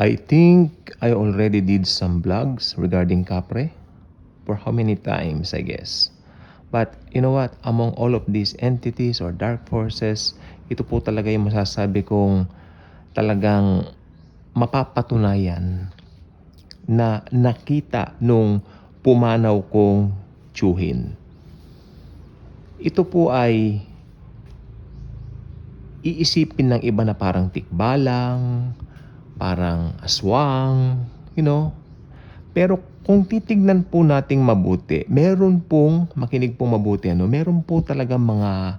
I think I already did some vlogs regarding Capre. For how many times, I guess. But you know what? Among all of these entities or dark forces, ito po talaga yung masasabi kong talagang mapapatunayan na nakita nung pumanaw kong tiyuhin. Ito po ay iisipin ng iba na parang tikbalang, parang aswang, you know. Pero kung titignan po nating mabuti, meron pong, makinig pong mabuti, meron po talagang mga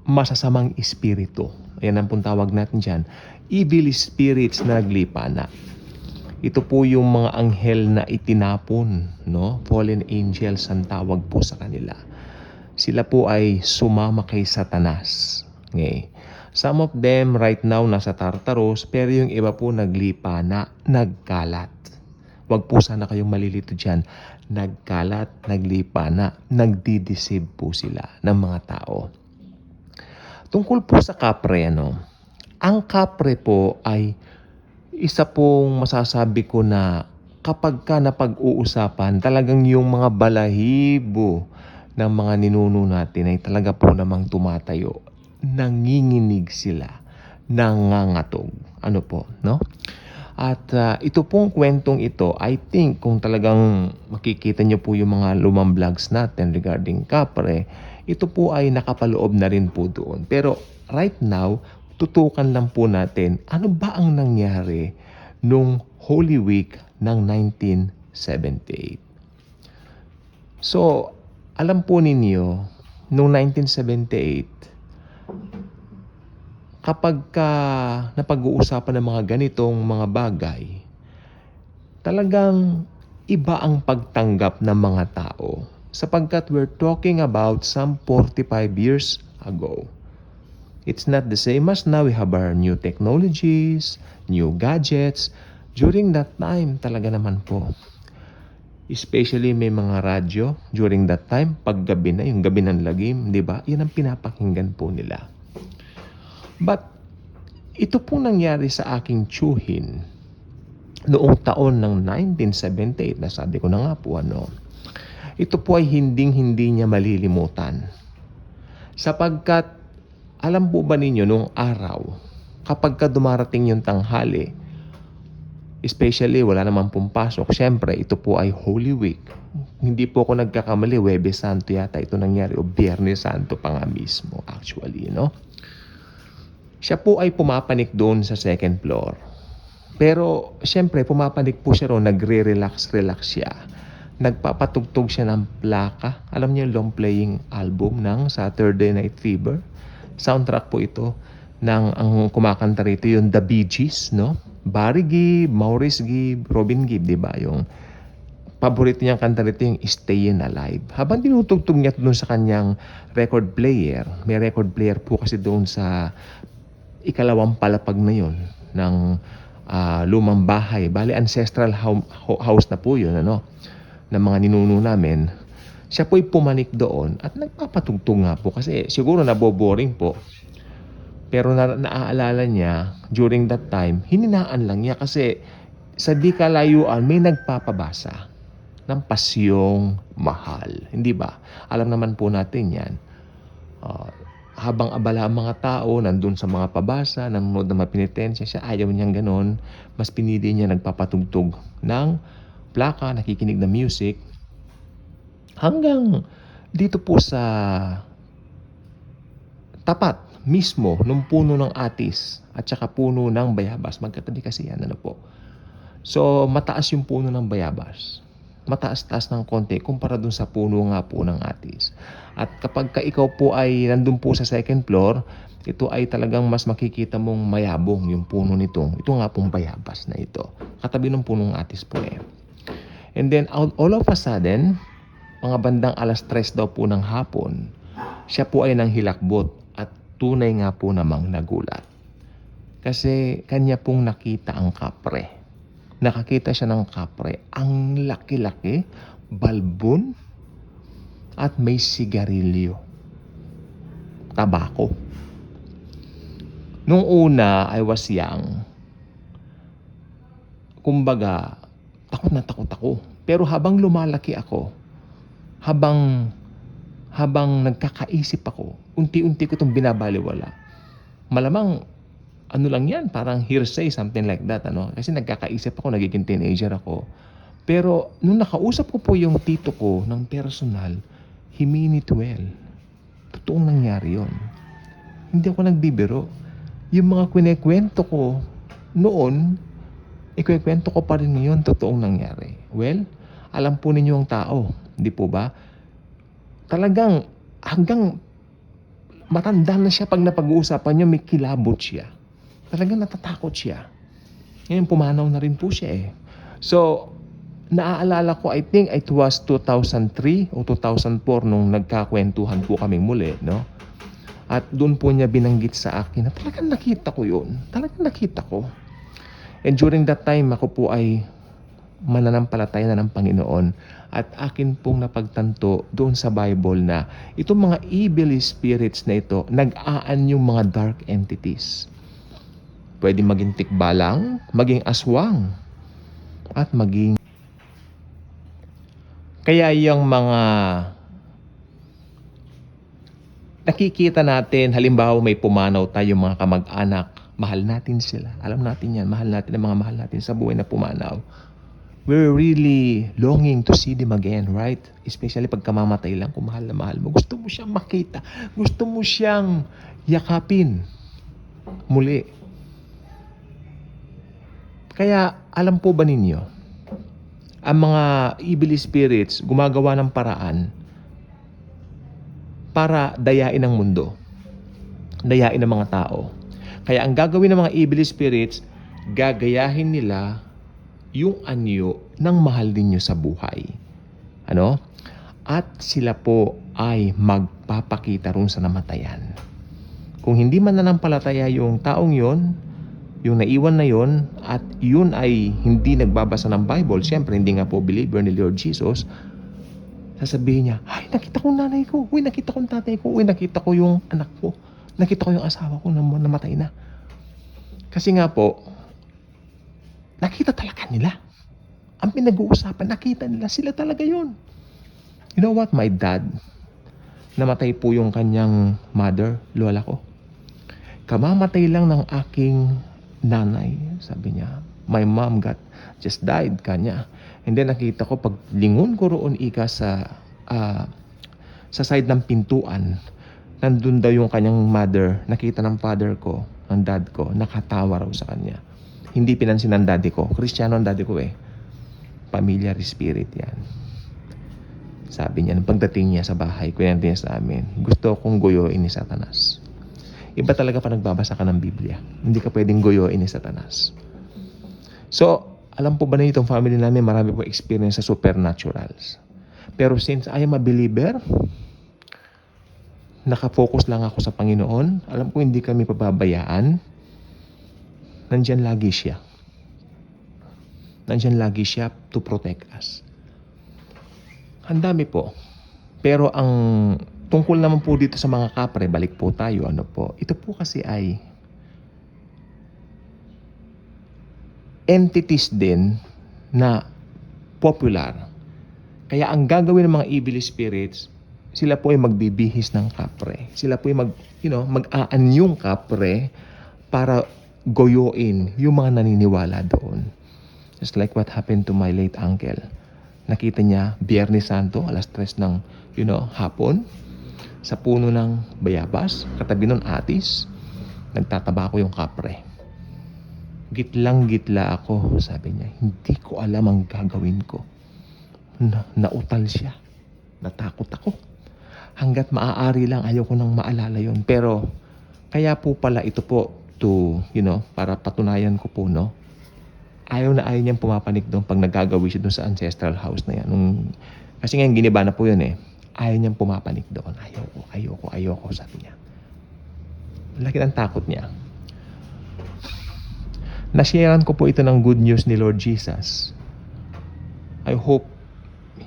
masasamang espiritu. Ayan ang pong tawag natin dyan. Evil spirits na naglipana. Ito po yung mga anghel na itinapon, no? Fallen angels ang tawag po sa kanila. Sila po ay sumama kay Satanas. Okay. Some of them right now nasa Tartarus, pero yung iba po naglipana, nagkalat. Huwag po sana kayong malilito dyan. Nagkalat, naglipana, nagdi-deceive po sila ng mga tao. Tungkol po sa Capre, ang Capre po ay isa pong masasabi ko na kapag ka napag-uusapan, talagang yung mga balahibo ng mga ninuno natin ay talaga po namang tumatayo. Nanginginig sila, nangangatog. Ano po, no? At ito pong kwentong ito, I think kung talagang makikita nyo po yung mga lumang vlogs natin regarding Capre, ito po ay nakapaloob na rin po doon. Pero right now, tutukan lang po natin ano ba ang nangyari nung Holy Week ng 1978. So, alam po ninyo, nung 1978, kapag ka napag-uusapan ng mga ganitong mga bagay, talagang iba ang pagtanggap ng mga tao. Sapagkat we're talking about some 45 years ago. It's not the same as now. We have our new technologies, new gadgets. During that time, talaga naman po. Especially may mga radyo during that time, pag gabi na, yung gabi ng lagim, di ba? Yan ang pinapakinggan po nila. But, ito po nangyari sa aking tiyuhin noong taon ng 1978, na sabi ko na nga po, ito po ay hinding-hindi niya malilimutan. Sapagkat, alam po ba ninyo, nung araw, kapag ka dumarating yung tanghali, especially wala naman pong pasok, syempre ito po ay Holy Week. Hindi po ako nagkakamali, Huwebes Santo yata ito nangyari, o Biyernes Santo pa nga mismo actually, Siya po ay pumapanik doon sa second floor. Pero syempre pumapanik po siya roon, nagre-relax siya. Nagpapatugtog siya ng plaka. Alam niyo yung long playing album ng Saturday Night Fever? Soundtrack po ito ng ang kumakanta rito yung The Bee Gees, Barry Gibb, Maurice Gibb, Robin Gibb, di ba? Yung paborito niyang kanta rito yung Stayin' Alive. Habang tinutugtog niya doon sa kanyang record player, may record player po kasi doon sa ikalawang palapag na yun ng lumang bahay. Bali, ancestral house na po yun, ng mga ninuno namin. Siya po'y pumanik doon at nagpapatugtog nga po kasi siguro naboboring po. Pero naaalala niya, during that time, hininaan lang niya kasi sa di kalayuan may nagpapabasa ng Pasyong Mahal. Hindi ba? Alam naman po natin yan. Habang abala ang mga tao, nandun sa mga pabasa, nanonood ng mapinitensya siya, ayaw niyang ganon. Mas pinili niya nagpapatugtog ng plaka, nakikinig ng music. Hanggang dito po sa tapat mismo nung puno ng atis at saka puno ng bayabas. Magkatabi kasi yan, po. So, mataas yung puno ng bayabas. Mataas-taas ng konti kumpara dun sa puno nga po ng atis. At kapag ka ikaw po ay nandun po sa second floor, ito ay talagang mas makikita mong mayabong yung puno nito. Ito nga pong bayabas na ito. Katabi ng punong atis po eh. And then all of a sudden, mga bandang 3:00 daw po ng hapon, siya po ay nanghilakbot at tunay nga po namang nagulat. Kasi kanya pong nakita ang kapre. Nakakita siya ng kapre. Ang laki-laki, balbon, at may sigarilyo. Tabako. Nung una, I was young. Kumbaga, takot na takot ako. Pero habang lumalaki ako, habang nagkakaisip ako, unti-unti ko itong binabaliwala. Malamang, ano lang yan, parang hearsay, something like that, ano? Kasi nagkakaisip ako, nagiging teenager ako. Pero, nung nakausap ko po yung tito ko ng personal, he mean it well. Totoong nangyari yon. Hindi ako nagbibiro. Yung mga kwento ko noon, ikwekwento ko pa rin ngayon, totoong nangyari. Well, alam po ninyo ang tao, di po ba? Talagang hanggang matanda na siya pag napag-uusapan niyo, may kilabot siya. Talagang natatakot siya. Ngayon, pumanaw na rin po siya eh. So, naaalala ko, I think it was 2003 o 2004 nung nagkakwentuhan po kami muli, no? At doon po niya binanggit sa akin na talagang nakita ko yun. Talagang nakita ko. And during that time, ako po ay mananampalataya na ng Panginoon. At akin pong napagtanto doon sa Bible na itong mga evil spirits na ito, nag-aan yung mga dark entities. Pwede maging tikbalang, maging aswang, at maging... Kaya yung mga nakikita natin, halimbawa may pumanaw tayo mga kamag-anak, mahal natin sila. Alam natin yan, mahal natin ang mga mahal natin sa buhay na pumanaw. We're really longing to see them again, right? Especially pag kamamatay lang, kung mahal na mahal mo. Gusto mo siyang makita. Gusto mo siyang yakapin muli. Kaya, alam po ba ninyo, ang mga evil spirits gumagawa ng paraan para dayain ang mundo. Dayain ang mga tao. Kaya ang gagawin ng mga evil spirits, gagayahin nila yung anyo ng mahal ninyo sa buhay. Ano? At sila po ay magpapakita ron sa namatayan. Kung hindi man nanampalataya yung taong yon, yung naiwan na yon, at yun ay hindi nagbabasa ng Bible, siyempre hindi nga po believer ni Lord Jesus, sasabihin niya, ay, nakita ko nanay ko, uy, nakita ko tatay ko, uy, nakita ko yung anak ko, nakita ko yung asawa ko na namatay na. Kasi nga po, nakita talaga nila. Ang pinag-uusapan, nakita nila, sila talaga yun. You know what, my dad, namatay po yung kanyang mother, lola ko. Kamamatay lang ng aking nanay, sabi niya, my mom just died kanya. And then nakita ko, pag lingon ko roon ika sa side ng pintuan, nandun daw yung kanyang mother, nakita ng father ko, ng dad ko, nakatawa raw sa kanya. Hindi pinansin ng daddy ko. Kristiyano ang daddy ko eh. Familiar spirit yan. Sabi niya, nung pagdating niya sa bahay, kwento niya sa amin, gusto kong goyoin ni Satanas. Iba talaga pa nagbabasa ka ng Biblia. Hindi ka pwedeng goyoin ni Satanas. So, alam po ba na itong family namin, marami po experience sa supernaturals. Pero since I am a believer, nakafocus lang ako sa Panginoon, alam ko hindi kami pababayaan, nandyan lagi siya. Nandyan lagi siya to protect us. Ang dami po. Pero ang tungkol naman po dito sa mga kapre, balik po tayo, ano po, ito po kasi ay entities din na popular. Kaya ang gagawin ng mga evil spirits, sila po ay magbibihis ng kapre. Sila po ay mag-aanyong kapre para goyoin yung mga naniniwala doon. Just like what happened to my late uncle. Nakita niya, Biyernes Santo, alas 3 ng, hapon, sa puno ng bayabas, katabi ng atis, nagtatabako yung kapre. Gitlang-gitla ako, sabi niya. Hindi ko alam ang gagawin ko. Nautal siya. Natakot ako. Hanggat maaari lang, ayaw ko nang maalala yon. Pero, kaya po pala ito po, para patunayan ko po, no? Ayaw na ayaw niyang pumapanik doon pag nagagawi siya doon sa ancestral house na yan. Kasi ngayon, giniba na po yun eh. Ayaw niyang pumapanik doon. Ayoko, sabi niya. Laki ng takot niya. Nasharean ko po ito ng good news ni Lord Jesus. I hope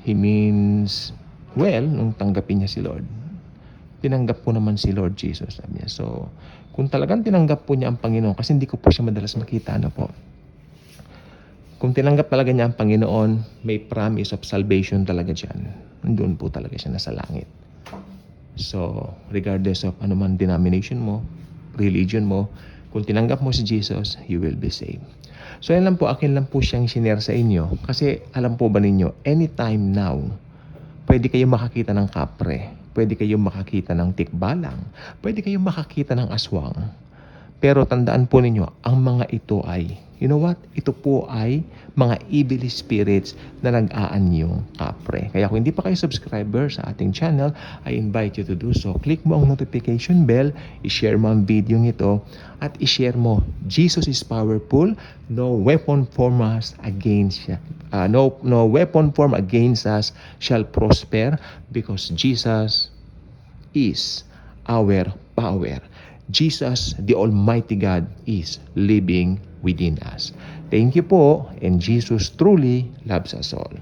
He means well nung tanggapin niya si Lord. tinanggap ko naman si Lord Jesus, sabi niya. So, kung talagang tinanggap po niya ang Panginoon, kasi hindi ko po siya madalas makita, ano po. Kung tinanggap talaga niya ang Panginoon, may promise of salvation talaga dyan. Doon po talaga siya nasa langit. So, regardless of ano man denomination mo, religion mo, kung tinanggap mo si Jesus, you will be saved. So, yan lang po, akin lang po siyang sinare sa inyo. Kasi, alam po ba ninyo, anytime now, pwede kayong makakita ng kapre, pwede kayong makakita ng tikbalang, pwede kayong makakita ng aswang. Pero tandaan po ninyo, ang mga ito ay, you know what? Ito po ay mga evil spirits na nag-aanyong kapre. Kaya kung hindi pa kayo subscriber sa ating channel, I invite you to do so. Click mo ang notification bell, i-share mo ang video ito, at i-share mo, Jesus is powerful, no weapon formed against no weapon formed against us shall prosper, because Jesus is our power. Jesus, the Almighty God, is living within us. Thank you po, and Jesus truly loves us all.